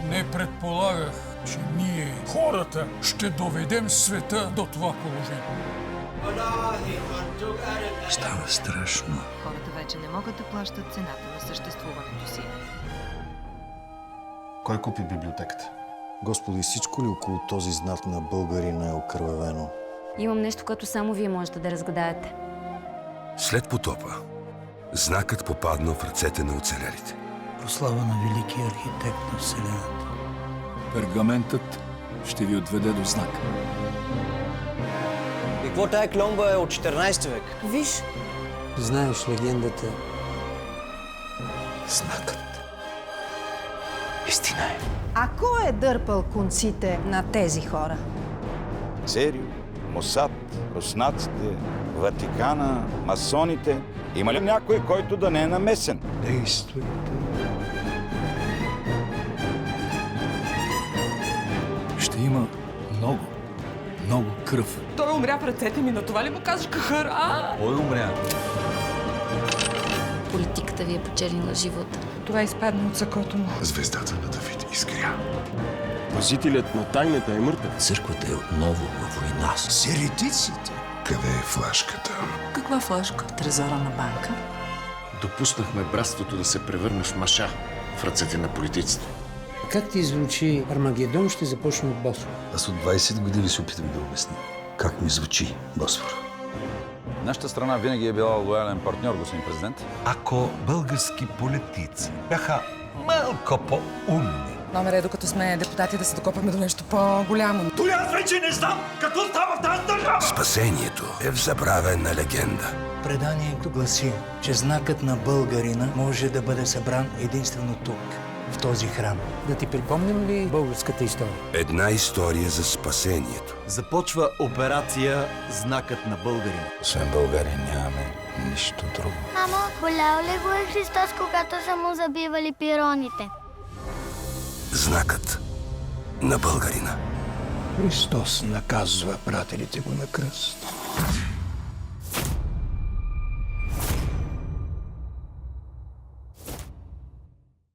Не предполагах, че ние, хората, ще доведем света до това положение. Става страшно. Хората вече не могат да плащат цената на съществуването си. Кой купи библиотеката? Господи, всичко ли около този знак на българина е окървавено? Имам нещо, което само вие можете да разгадаете. След потопа, знакът попадна в ръцете на оцелелите. Прослава на великия архитект на Вселената. Пергаментът ще ви отведе до знака. И какво тая кломба е от 14 век? Виж, Знаеш легендата? Знакът. Истина е. А кой е дърпал конците на тези хора? ЦРУ, МОСАД, руснаците, Ватикана, масоните. Има ли някой, който да не е намесен? Действуйте. Ще има много кръв. Той умря в ръцете ми, на това ли му казваш кахара? Кой умря? политиката ви е почернила живота. Това изпадна от сакото му. Звездата на Давид изгря. Пазителят на тайната е мъртъв. Църквата е отново във война с еретиците. Къде е флашката? Каква флашка? Трезора на банка. Допуснахме братството да се превърне в маша в ръцете на политиците. Как ти звучи Армагедон ще започне от Босфор? Аз от 20 години се опитам да обясня как ми звучи Босфор. Нашата страна винаги е била лоялен партньор, господин президент. Ако български политици бяха малко по-умни, Номер е, докато сме депутати, да се докопаме до нещо по-голямо. Той аз вече не знам какво става в тази държава! спасението е в забравена легенда. Преданието гласи, че знакът на българина може да бъде събран единствено тук, в този храм. Да ти припомним ли българската история? Една история за спасението. Започва операция Знакът на българина. Освен България нямаме нищо друго. Мамо, болял ли го е Христос, когато са му забивали пироните? Знакът на българина. Христос наказва приятелите го на кръст.